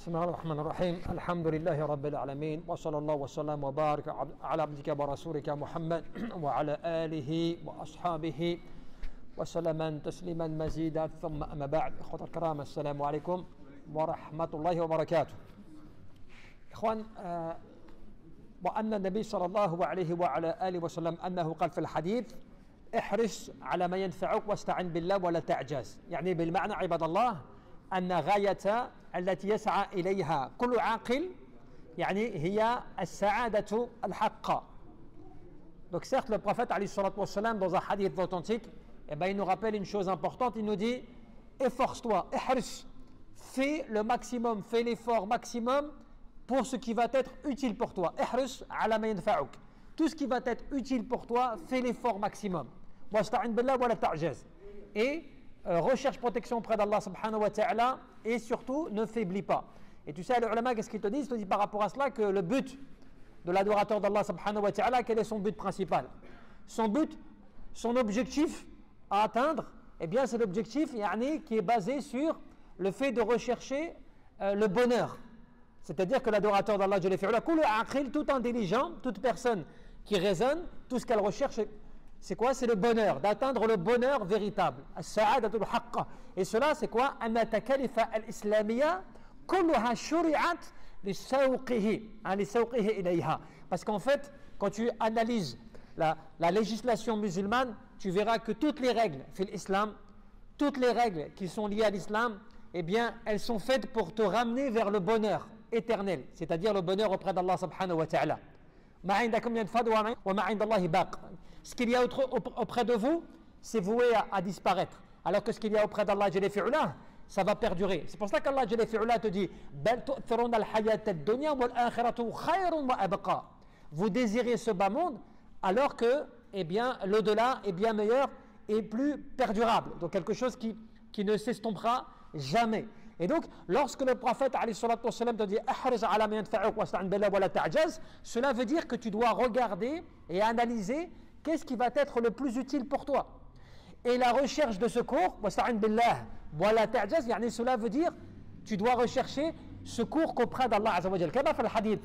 بسم الله الرحمن الرحيم الحمد لله رب العالمين وصلى الله وسلم وبارك على عبدك ورسولك محمد وعلى آله وأصحابه وسلم تسليما مزيدا ثم أما بعد إخوة الكرام السلام عليكم ورحمة الله وبركاته إخوان وأن النبي صلى الله عليه وعلى آله وسلم أنه قال في الحديث احرص على ما ينفعك واستعن بالله ولا تعجز يعني بالمعنى عباد الله أن غاية التي يسعى إليها كل عاقل يعني هي السعادة الحقة. Donc certes le prophète alayhi salatu wassalam dans un hadith authentique il nous rappelle une chose importante, il nous dit efforce-toi, ihris, fais le maximum, fais l'effort maximum pour ce qui va être utile pour toi. Ihris ala ma yanfa'uk. Tout ce qui va être utile pour toi, fais l'effort maximum. Wasta'in billah wa la ta'jaz. Et recherche protection auprès d'Allah subhanahu wa ta'ala et surtout ne faiblis pas. Et tu sais, les ulama, qu'est-ce qu'ils te disent? Ils te disent par rapport à cela que le but de l'adorateur d'Allah subhanahu wa ta'ala, quel est son but principal? Son but, son objectif à atteindre, eh bien c'est l'objectif qui est basé sur le fait de rechercher le bonheur. C'est-à-dire que l'adorateur d'Allah, tout intelligent, toute personne qui raisonne, tout ce qu'elle recherche, c'est quoi? C'est le bonheur, d'atteindre le bonheur véritable. Et cela, c'est quoi? Parce qu'en fait, quand tu analyses la législation musulmane, tu verras que toutes les règles toutes les règles qui sont liées à l'islam, eh bien, elles sont faites pour te ramener vers le bonheur éternel, c'est-à-dire le bonheur auprès d'Allah subhanahu wa ta'ala. Ce qu'il y a auprès de vous, c'est voué à disparaître. Alors que ce qu'il y a auprès d'Allah, ça va perdurer. C'est pour ça qu'Allah te dit vous désirez ce bas monde, alors que eh bien, l'au-delà est bien meilleur et plus perdurable. Donc quelque chose qui ne s'estompera jamais. Et donc, lorsque le prophète te dit cela veut dire que tu dois regarder et analyser qu'est-ce qui va être le plus utile pour toi. Et la recherche de secours, cela veut dire tu dois rechercher secours qu'auprès d'Allah Azza wa Jal. Comme dans le hadith,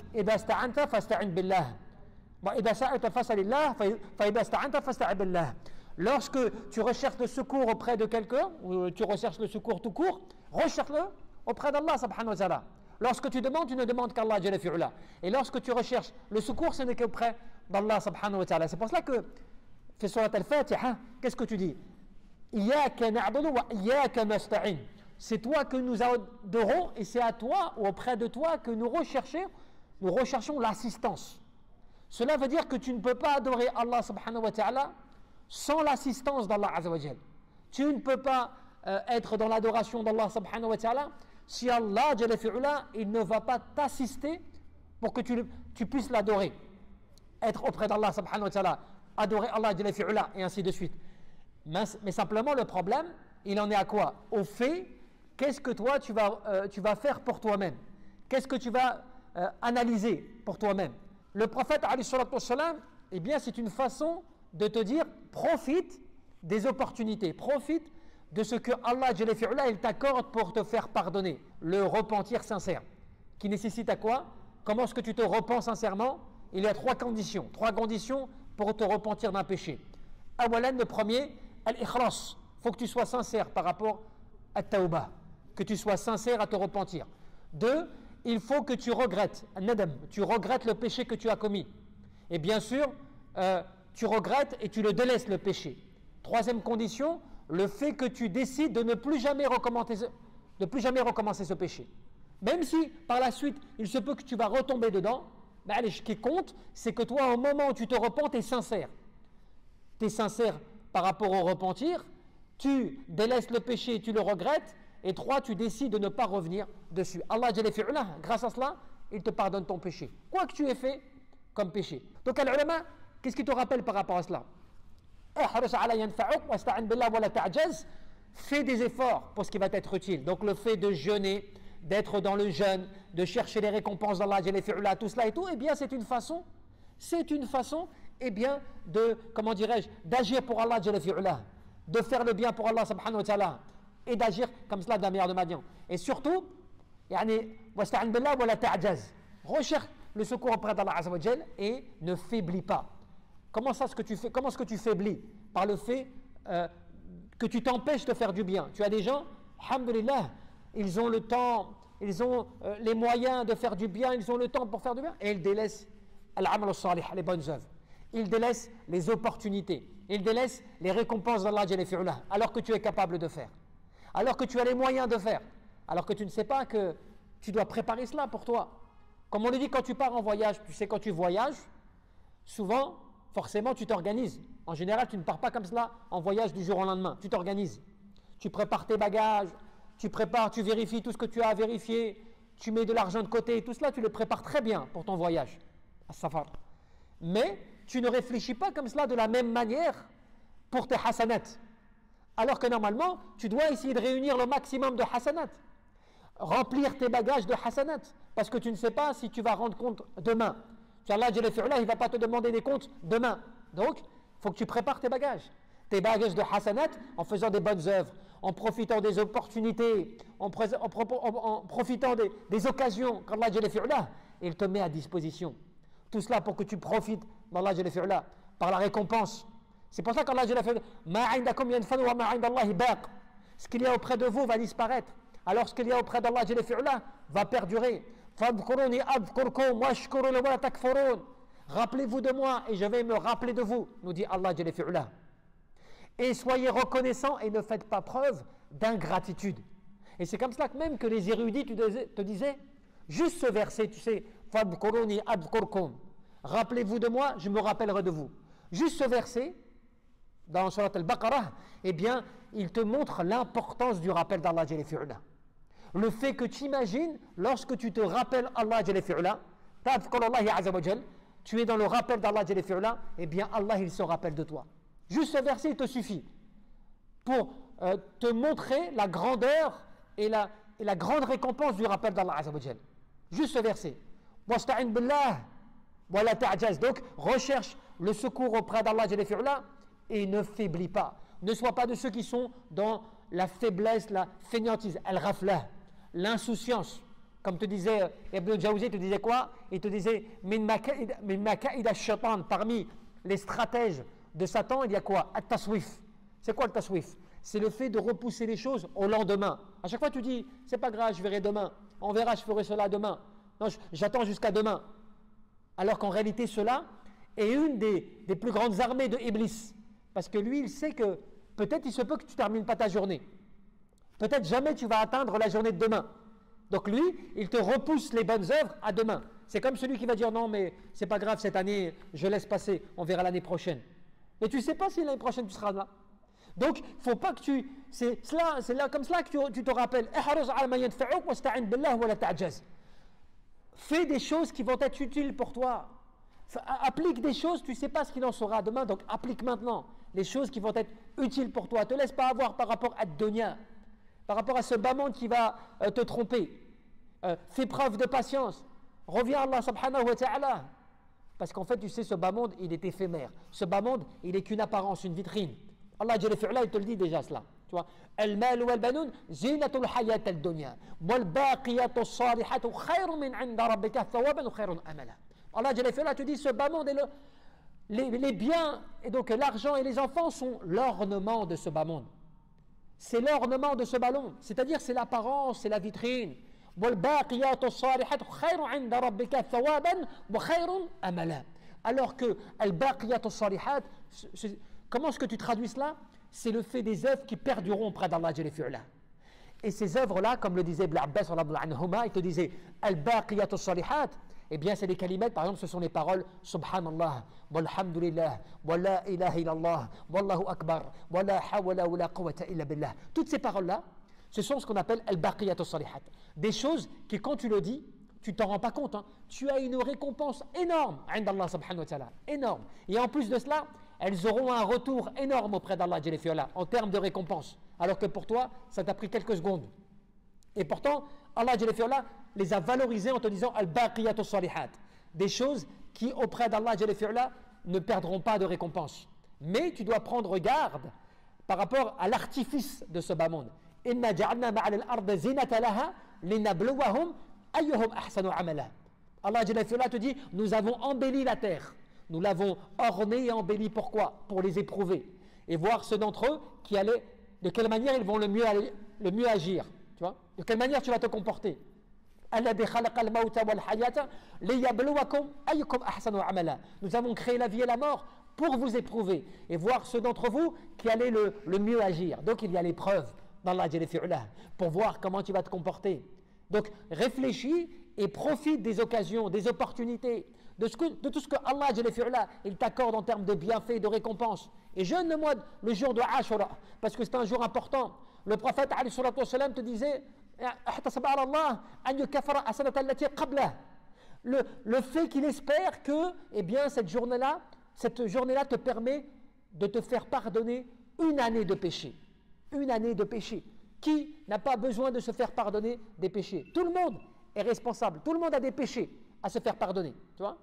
lorsque tu recherches le secours auprès de quelqu'un, ou tu recherches le secours tout court, recherche-le auprès d'Allah subhanahu wa ta'ala. Lorsque tu demandes, tu ne demandes qu'Allah jalla fi'ula. Et lorsque tu recherches le secours, ce n'est qu'auprès d'Allah subhanahu wa ta'ala. C'est pour cela que, fait surat al-Fatiha, qu'est-ce que tu dis? Iyyaka na'budu wa iyyaka nasta'in. C'est toi que nous adorons et c'est à toi ou auprès de toi que nous recherchons l'assistance. Cela veut dire que tu ne peux pas adorer Allah subhanahu wa ta'ala sans l'assistance d'Allah Azza wa Jal. Tu ne peux pas être dans l'adoration d'Allah subhanahu wa ta'ala si Allah jalla fi'ula, il ne va pas t'assister pour que tu puisses l'adorer. Être auprès d'Allah subhanahu wa ta'ala, adorer Allah jalla fi'ula et ainsi de suite. Mais simplement le problème, il en est à quoi? Au fait, qu'est-ce que toi tu vas faire pour toi-même? Qu'est-ce que tu vas analyser pour toi-même? Le prophète alayhi salatu wassalam, eh bien c'est une façon de te dire profite des opportunités, profite de ce que Allah jalla fi'ula, il t'accorde pour te faire pardonner. Le repentir sincère, qui nécessite à quoi? Comment est-ce que tu te repens sincèrement? Il y a trois conditions pour te repentir d'un péché. Awalan, le premier, al-ikhlas. Il faut que tu sois sincère par rapport à tawbah, que tu sois sincère à te repentir. Deux, il faut que tu regrettes, nadam, tu regrettes le péché que tu as commis. Et bien sûr, tu regrettes et tu le délaisses le péché. Troisième condition, le fait que tu décides de ne plus jamais recommencer ce péché. Même si par la suite, il se peut que tu vas retomber dedans, mais ce qui compte, c'est que toi, au moment où tu te repens, tu es sincère. Tu es sincère par rapport au repentir, tu délaisses le péché et tu le regrettes, et trois, tu décides de ne pas revenir dessus. Allah jalla fi'ula, grâce à cela, il te pardonne ton péché. Quoi que tu aies fait comme péché. Donc, al-ulama, qu'est-ce qui te rappelle par rapport à cela? Fais des efforts pour ce qui va être utile. Donc le fait de jeûner, d'être dans le jeûne, de chercher les récompenses d'Allah, tout cela et tout, eh bien c'est une façon, eh bien de, comment dirais-je, d'agir pour Allah, de faire le bien pour Allah subhanahu wa ta'ala et d'agir comme cela de la meilleure de manière. Et surtout, يعني واستعن بالله ولا تعجز. Recherche le secours auprès d'Allah Azza wa Jal et ne faiblis pas. Comment est-ce que tu faiblis? Par le fait que tu t'empêches de faire du bien. Tu as des gens, alhamdulillah, ils ont le temps, ils ont les moyens de faire du bien, ils ont le temps pour faire du bien, et ils délaissent al-amal al-salih, les bonnes œuvres. Ils délaissent les opportunités, ils délaissent les récompenses d'Allah Jalla fi'ula, alors que tu es capable de faire, alors que tu as les moyens de faire, alors que tu ne sais pas que tu dois préparer cela pour toi. Comme on le dit quand tu pars en voyage, tu sais quand tu voyages, souvent, forcément tu t'organises. En général, tu ne pars pas comme cela en voyage du jour au lendemain, tu t'organises. Tu prépares tes bagages, tu vérifies tout ce que tu as à vérifier, tu mets de l'argent de côté, tout cela tu le prépares très bien pour ton voyage, à Safar. Mais tu ne réfléchis pas comme cela de la même manière pour tes hasanats. Alors que normalement, tu dois essayer de réunir le maximum de hasanat. Remplir tes bagages de hasanat. Parce que tu ne sais pas si tu vas rendre compte demain. Allah Jalla fi'ula, il ne va pas te demander des comptes demain. Donc, il faut que tu prépares tes bagages. Tes bagages de hasanat en faisant des bonnes œuvres, en profitant des opportunités, en profitant des occasions qu'Allah Jalla fi'ula, il te met à disposition. Tout cela pour que tu profites d'Allah Jalla fi'ula par la récompense. C'est pour ça qu'Allah Jalla fi'ula, ma 'indakum yanfadu wa ma 'inda Allahi baq. Ce qu'il y a auprès de vous va disparaître. Alors ce qu'il y a auprès d'Allah Jalla fi'ula va perdurer. Fadhkuruni adhkurkum washkuru li wa la takfurun. Rappelez-vous de moi et je vais me rappeler de vous, nous dit Allah Jalla fi'ula. Et soyez reconnaissants et ne faites pas preuve d'ingratitude. Et c'est comme cela que même que les érudits te disaient, juste ce verset, tu sais, Fadhkuruni adhkurkum. Rappelez-vous de moi, je me rappellerai de vous. Juste ce verset, dans Surat al-Baqarah, eh bien, il te montre l'importance du rappel d'Allah Jalla fi'ula. Le fait que tu imagines, lorsque tu te rappelles Allah Jalla fi'ula, Tadhkurullahi Azza wa Jal, tu es dans le rappel d'Allah Jalla fi'ula, eh bien Allah il se rappelle de toi. Juste ce verset il te suffit pour te montrer la grandeur et la grande récompense du rappel d'Allah Azza wa Jal. Juste ce verset. Wasta'in billah wa la ta'jaz. Donc recherche le secours auprès d'Allah Jalla fi'ula et ne faiblis pas. Ne sois pas de ceux qui sont dans la faiblesse, la fainéantise, al-ghafla, l'insouciance. Comme te disait Ibn Jawzi, te disait quoi? Il te disait min maka'id ash-shaytan, parmi les stratèges de Satan, il y a quoi? At-taswif. C'est quoi le taswif? C'est le fait de repousser les choses au lendemain. À chaque fois tu dis, c'est pas grave, je verrai demain. On verra, je ferai cela demain. Non, j'attends jusqu'à demain. Alors qu'en réalité, cela est une des plus grandes armées de Iblis. Parce que lui, il sait que peut-être il se peut que tu ne termines pas ta journée. Peut-être jamais tu vas atteindre la journée de demain. Donc lui, il te repousse les bonnes œuvres à demain. C'est comme celui qui va dire non mais c'est pas grave cette année, je laisse passer, on verra l'année prochaine. Mais tu ne sais pas si l'année prochaine tu seras là. Donc il ne faut pas que c'est là comme cela que tu te rappelles. Fais des choses qui vont être utiles pour toi. Applique des choses, tu ne sais pas ce qu'il en sera demain, donc applique maintenant les choses qui vont être utiles pour toi. Ne te laisse pas avoir par rapport à dunya, par rapport à ce bas monde qui va te tromper. Fais preuve de patience. Reviens à Allah subhanahu wa ta'ala. Parce qu'en fait, tu sais, ce bas monde, il est éphémère. Ce bas monde, il n'est qu'une apparence, une vitrine. Allah Jalla fi'ala, il te le dit déjà cela. Tu vois, al-mal wal banoun zinatul hayat al-dunya wal baqiyatu as-salihatu khayrun min 'inda rabbika thawaban wa khayrun amala. Allah Jalla fi'ala te dit ce bas monde et les biens et donc l'argent et les enfants sont l'ornement de ce bas monde. C'est l'ornement de ce bas monde, c'est-à-dire c'est l'apparence, c'est la vitrine. Wal baqiyatu as-salihatu khayrun 'inda rabbika thawaban wa khayrun amala. Alors que al-baqiyatu as-salihat, comment est-ce que tu traduis cela? C'est le fait des œuvres qui perdureront auprès d'Allah Jalla fi'ala. Et ces œuvres-là, comme le disait Ibn Abbas, il te disait al-baqiyatu as-salihat. Eh bien, c'est des kalimats, par exemple, ce sont les paroles Subhanallah, walhamdulillah, wa la ilaha illallah, wallahu akbar, wa la hawla wa la quwwata illa billah. Toutes ces paroles-là, ce sont ce qu'on appelle al-baqiyatu as-salihat. Des choses qui, quand tu le dis, tu ne t'en rends pas compte. Hein. Tu as une récompense énorme, Allah subhanahu wa ta'ala, énorme. Et en plus de cela, elles auront un retour énorme auprès d'Allah Jalla fi'ala, en termes de récompense. Alors que pour toi, ça t'a pris quelques secondes. Et pourtant, Allah Jalla fi'ala les a valorisés en te disant al-baqiyatu salihat, des choses qui auprès d'Allah Jalla fi'ala ne perdront pas de récompense. Mais tu dois prendre garde par rapport à l'artifice de ce bas monde. إِنَّا جَعَلْنَا مَعَ الْأَرْضِ زِينَةً لَهَا لِنَبْلُوَهُمْ أَيُّهُمْ أَحْسَنُ عَمَلًا. Allah te dit, nous avons embelli la terre. Nous l'avons ornée et embellie. Pourquoi? Pour les éprouver. Et voir ceux d'entre eux qui allaient, de quelle manière ils vont le mieux agir. Tu vois? De quelle manière tu vas te comporter. Nous avons créé la vie et la mort pour vous éprouver et voir ceux d'entre vous qui allaient le mieux agir. Donc il y a l'épreuve d'Allah pour voir comment tu vas te comporter. Donc réfléchis et profite des occasions, des opportunités, de tout ce que Allah il t'accorde en termes de bienfaits et de récompenses. Et jeûne le jour de Ashura, parce que c'est un jour important. Le prophète te disait le fait qu'il espère que cette journée-là te permet de te faire pardonner une année de péché. Une année de péché. Qui n'a pas besoin de se faire pardonner des péchés? Tout le monde est responsable. Tout le monde a des péchés à se faire pardonner. Tu vois?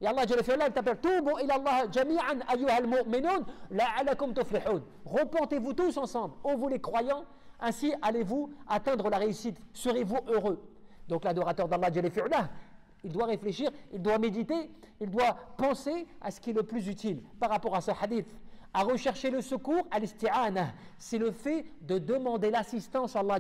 Et Allah il t'appelle Toubu ila Allah jami'an ayyuhal mu'minun la'alakum tuflihun. Repentez-vous tous ensemble, ô vous les croyants, ainsi allez-vous atteindre la réussite, serez-vous heureux. Donc l'adorateur d'Allah il doit réfléchir, il doit méditer, il doit penser à ce qui est le plus utile par rapport à ce hadith. À rechercher le secours, à l'isti'ana, c'est le fait de demander l'assistance à Allah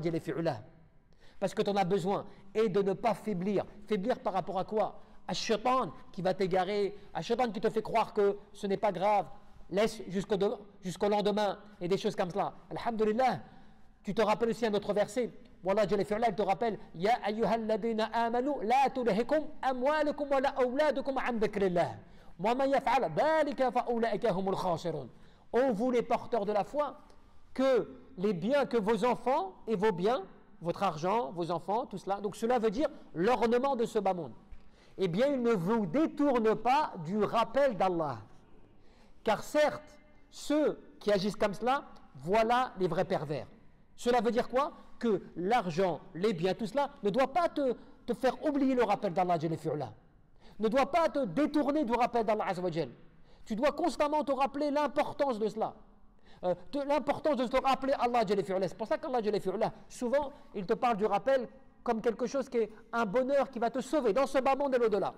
parce que tu en as besoin, et de ne pas faiblir. Faiblir par rapport à quoi? À Shaitan qui va t'égarer, à Shaitan qui te fait croire que ce n'est pas grave, laisse jusqu'au lendemain, et des choses comme cela. Alhamdulillah, tu te rappelles aussi un autre verset, Wallah il te rappelle, Ya ayyuhal ladina amanu, la tulhikum amwalukum wa la awladukum an dhikrillah. Wa man yaf'al dhalika fa ulaika humul khasirun. Ô vous les porteurs de la foi, que les biens que vos enfants et vos biens, votre argent, vos enfants, tout cela, donc cela veut dire l'ornement de ce bas monde, eh bien il ne vous détourne pas du rappel d'Allah. Car certes, ceux qui agissent comme cela, voilà les vrais pervers. Cela veut dire quoi? Que l'argent, les biens, tout cela ne doit pas te faire oublier le rappel d'Allah, ne doit pas te détourner du rappel d'Allah. Tu dois constamment te rappeler l'importance de cela. L'importance de se rappeler Allah. C'est pour ça qu'Allah, souvent, il te parle du rappel comme quelque chose qui est un bonheur qui va te sauver dans ce bas monde et l'au-delà.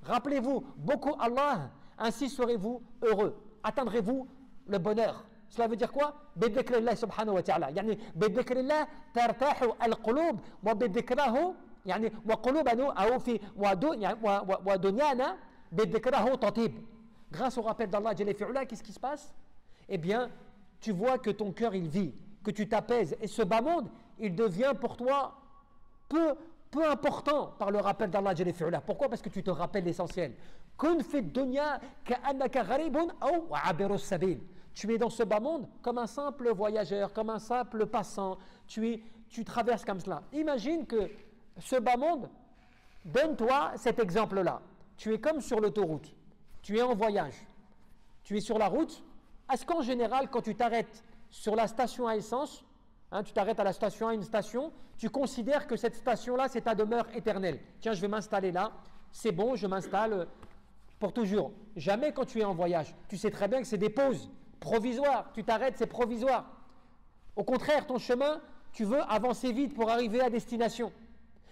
Rappelez-vous beaucoup Allah, ainsi serez-vous heureux, atteindrez-vous le bonheur. Cela veut dire quoi? Bidhikrillah subhanahu wa ta'ala. Yani bidhikrillah tartahu al-qulub wa bidhikrahu yani wa qulubana aw fi wa dunyana bidhikrahu tatib. Grâce au rappel d'Allah, qu'est-ce qui se passe? Eh bien, tu vois que ton cœur il vit, que tu t'apaises, et ce bas monde, il devient pour toi peu important par le rappel d'Allah. Pourquoi? Parce que tu te rappelles l'essentiel. Kun fi dunya ka'annaka gharibun aw 'abirus sabil. Tu es dans ce bas monde comme un simple voyageur, comme un simple passant. Tu traverses comme cela. Imagine que ce bas monde, donne-toi cet exemple-là. Tu es comme sur l'autoroute. Tu es en voyage. Tu es sur la route. Est-ce qu'en général, quand tu t'arrêtes sur la station à essence, tu t'arrêtes à la station, à une station, tu considères que cette station-là, c'est ta demeure éternelle. Tiens, je vais m'installer là. C'est bon, je m'installe pour toujours. Jamais quand tu es en voyage. Tu sais très bien que c'est des pauses provisoires. Tu t'arrêtes, c'est provisoire. Au contraire, ton chemin, tu veux avancer vite pour arriver à destination.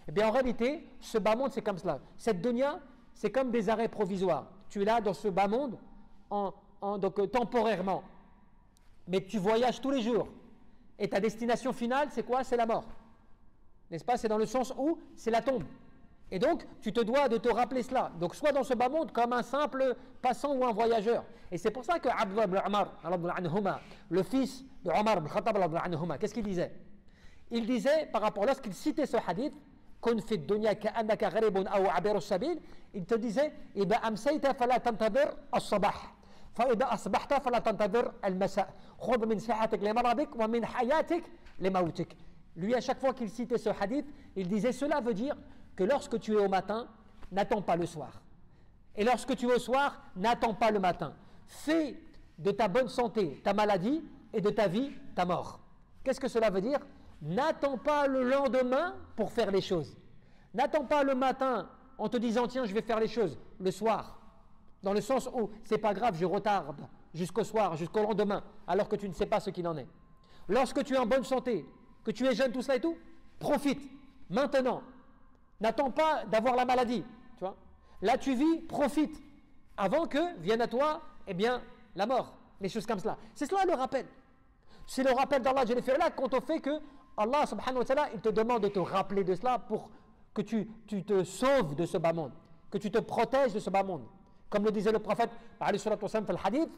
Eh bien, en réalité, ce bas monde, c'est comme cela. Cette dunya, c'est comme des arrêts provisoires. Tu es là dans ce bas monde, donc temporairement. Mais tu voyages tous les jours. Et ta destination finale, c'est quoi? C'est la mort. N'est-ce pas? C'est dans le sens où c'est la tombe. Et donc, tu te dois de te rappeler cela. Donc, sois dans ce bas monde comme un simple passant ou un voyageur. Et c'est pour ça que Abdullah ibn Umar, le fils de Omar ibn Khattab, qu'est-ce qu'il disait? Il disait, par rapport lorsqu'il citait ce hadith, Kun fi dunya ka'annaka gharibun aw 'abirus sabil, il te disait, Idha amsayta fala tantadir as-sabah. فإذا أصبحت فلا تنتظر المساء خذ من صحتك لمرضك ومن حياتك لموتك. Lui, à chaque fois qu'il citait ce hadith, il disait cela veut dire que lorsque tu es au matin, n'attends pas le soir. Et lorsque tu es au soir, n'attends pas le matin. Fais de ta bonne santé ta maladie et de ta vie ta mort. Qu'est-ce que cela veut dire? N'attends pas le lendemain pour faire les choses. N'attends pas le matin en te disant tiens, je vais faire les choses le soir. Dans le sens où c'est pas grave, je retarde jusqu'au soir, jusqu'au lendemain, alors que tu ne sais pas ce qu'il en est. Lorsque tu es en bonne santé, que tu es jeune, tout cela et tout, profite, maintenant. N'attends pas d'avoir la maladie, tu vois. Là, tu vis, profite, avant que vienne à toi, eh bien, la mort, les choses comme cela. C'est cela le rappel. C'est le rappel d'Allah quant au fait que Allah subhanahu wa ta'ala, il te demande de te rappeler de cela pour que tu te sauves de ce bas monde, que tu te protèges de ce bas monde. Comme le disait le prophète, alayhi salatu wa sallam, dans le hadith,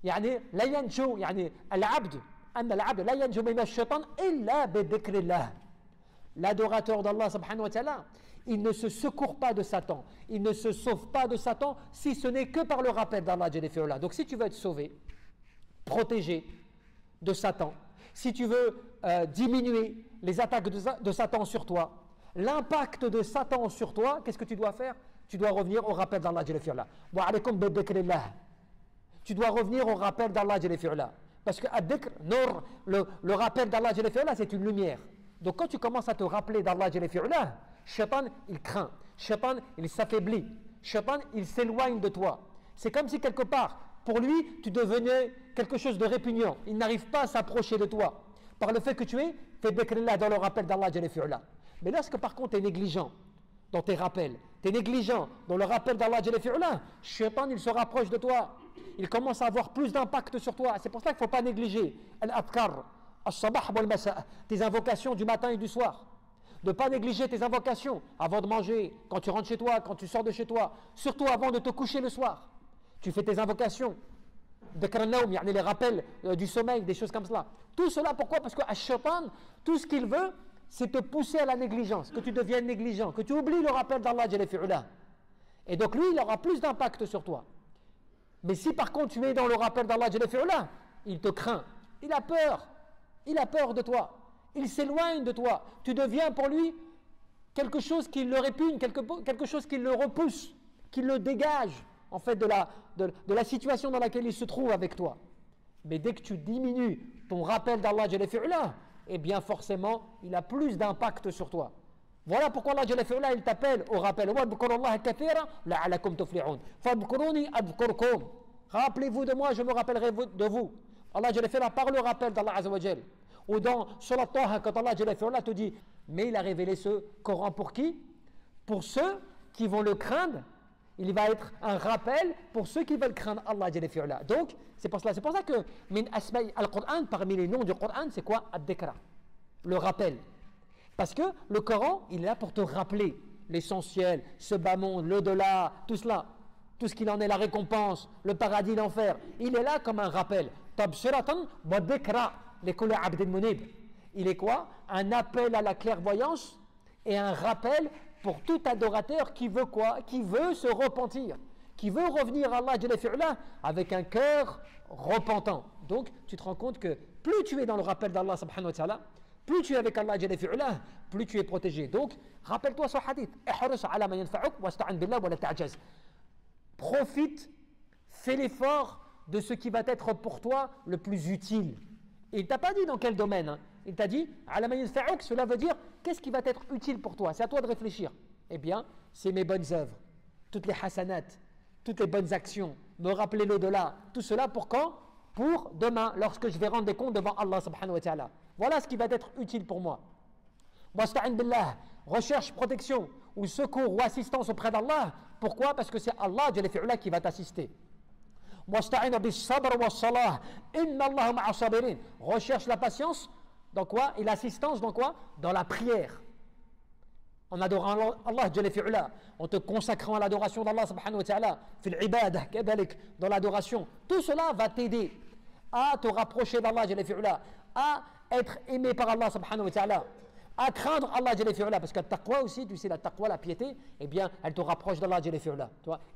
يعني لا ينجو يعني العبد أن العبد لا ينجو من الشيطان إلا بذكر الله. L'adorateur d'Allah subhanahu wa ta'ala, il ne se secourt pas de Satan, il ne se sauve pas de Satan si ce n'est que par le rappel d'Allah. Donc si tu veux être sauvé, protégé de Satan, si tu veux diminuer les attaques de Satan sur toi, l'impact de Satan sur toi, qu'est-ce que tu dois faire? Tu dois revenir au rappel d'Allah. Tu dois revenir au rappel d'Allah. Parce que le rappel d'Allah, c'est une lumière. Donc quand tu commences à te rappeler d'Allah, Shaitan, il craint. Shaitan, il s'affaiblit. Shaitan, il s'éloigne de toi. C'est comme si quelque part, pour lui, tu devenais quelque chose de répugnant. Il n'arrive pas à s'approcher de toi. Par le fait que tu es fait dhikrillah dans le rappel d'Allah. Mais lorsque par contre tu es négligent dans tes rappels, tu es négligent dans le rappel d'Allah, Shaitan, il se rapproche de toi. Il commence à avoir plus d'impact sur toi. C'est pour ça qu'il ne faut pas négliger al-adkar, al-sabah wal-masa, tes invocations du matin et du soir. De ne pas négliger tes invocations avant de manger, quand tu rentres chez toi, quand tu sors de chez toi, surtout avant de te coucher le soir. Tu fais tes invocations, les rappels du sommeil, des choses comme cela. Tout cela, pourquoi? Parce que Shaitan, tout ce qu'il veut, c'est te pousser à la négligence, que tu deviennes négligent, que tu oublies le rappel d'Allah. Et donc lui, il aura plus d'impact sur toi. Mais si par contre tu es dans le rappel d'Allah, il te craint, il a peur de toi, il s'éloigne de toi, tu deviens pour lui quelque chose qui le répugne, quelque chose qui le repousse, qui le dégage en fait de la situation dans laquelle il se trouve avec toi. Mais dès que tu diminues ton rappel d'Allah, eh bien forcément il a plus d'impact sur toi. Voilà pourquoi Allah il t'appelle au rappel. Rappelez-vous de moi, je me rappellerai de vous. Allah par le rappel d'Allah Azzawajal. Ou dans Surat Taha, quand Allah te dit, mais il a révélé ce Coran pour qui? Pour ceux qui vont le craindre. Il va être un rappel pour ceux qui veulent craindre Allah. Donc, c'est pour ça que min asma'i al-Qur'an, parmi les noms du Coran, c'est quoi? Ad-Dhikra, le rappel. Parce que le Coran, il est là pour te rappeler l'essentiel, ce bas monde, l'au-delà, tout cela, tout ce qu'il en est, la récompense, le paradis, l'enfer. Il est là comme un rappel. Tabsiratan wa dhikra li kulli 'abdin munib. Il est quoi? Un appel à la clairvoyance et un rappel pour tout adorateur qui veut quoi? Qui veut se repentir, qui veut revenir à Allah avec un cœur repentant. Donc, tu te rends compte que plus tu es dans le rappel d'Allah subhanahu wa ta'ala, plus tu es avec Allah, plus tu es protégé. Donc, rappelle-toi ce hadith. Profite, fais l'effort de ce qui va être pour toi le plus utile. Et il ne t'a pas dit dans quel domaine. Hein. Il t'a dit, cela veut dire, qu'est-ce qui va être utile pour toi? C'est à toi de réfléchir. Eh bien, c'est mes bonnes œuvres, toutes les hasanat, toutes les bonnes actions, me rappeler l'au-delà. Tout cela pour quand? Pour demain, lorsque je vais rendre des comptes devant Allah subhanahu wa ta'ala. Voilà ce qui va être utile pour moi. Wasta'in billah, recherche protection ou secours ou assistance auprès d'Allah. Pourquoi? Parce que c'est Allah qui va t'assister. Wasta'in bis sabr wa salah, inna Allah ma'a sabirin. Recherche la patience dans quoi? Et l'assistance dans quoi? Dans la prière. En adorant Allah, en te consacrant à l'adoration d'Allah subhanahu wa ta'ala, fil ibadah, dans l'adoration. Tout cela va t'aider à te rapprocher d'Allah, à être aimé par Allah subhanahu wa ta'ala, à craindre Allah, parce que la taqwa aussi, tu sais, la taqwa, la piété, eh bien, elle te rapproche d'Allah.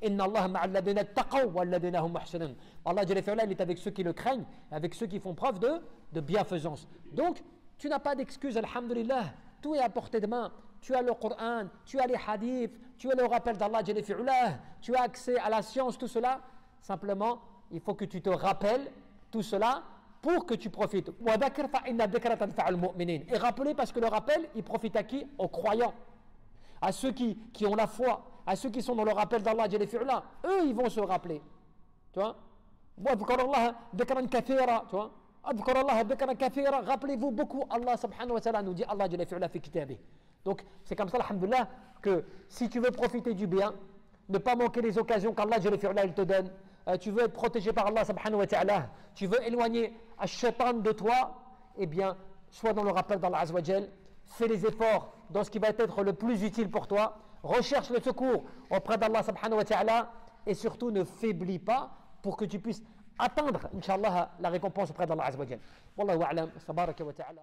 Inna Allah ma'alladina taqaw walladina hum muhsinun. Allah, il est avec ceux qui le craignent, avec ceux qui font preuve de bienfaisance. Donc, tu n'as pas d'excuse, alhamdulillah, tout est à portée de main. Tu as le Coran, tu as les hadiths, tu as le rappel d'Allah, tu as accès à la science, tout cela. Simplement, il faut que tu te rappelles tout cela pour que tu profites. Et rappelez, parce que le rappel, il profite à qui? Aux croyants, à ceux qui ont la foi, à ceux qui sont dans le rappel d'Allah. Eux, ils vont se rappeler. Tu vois? واذكر الله ذكرا كثيرا, tu vois. اذكر الله ذكرا كثيرا, rappelez-vous beaucoup Allah subhanahu wa ta'ala, nous dit Allah jalla fi'ala fi kitabih. Donc c'est comme ça, alhamdoulilah, que si tu veux profiter du bien, ne pas manquer les occasions qu'Allah jalla fi'ala il te donne, tu veux être protégé par Allah subhanahu wa ta'ala, tu veux éloigner Ash-Shaytan de toi, eh bien, sois dans le rappel d'Allah azza wa jal, fais les efforts dans ce qui va être le plus utile pour toi, recherche le secours auprès d'Allah subhanahu wa ta'ala, et surtout ne faiblis pas pour que tu puisses atteindre, Inch'Allah, la récompense auprès d'Allah azza wa jal. Wallahu a'lam, tabaraka wa ta'ala.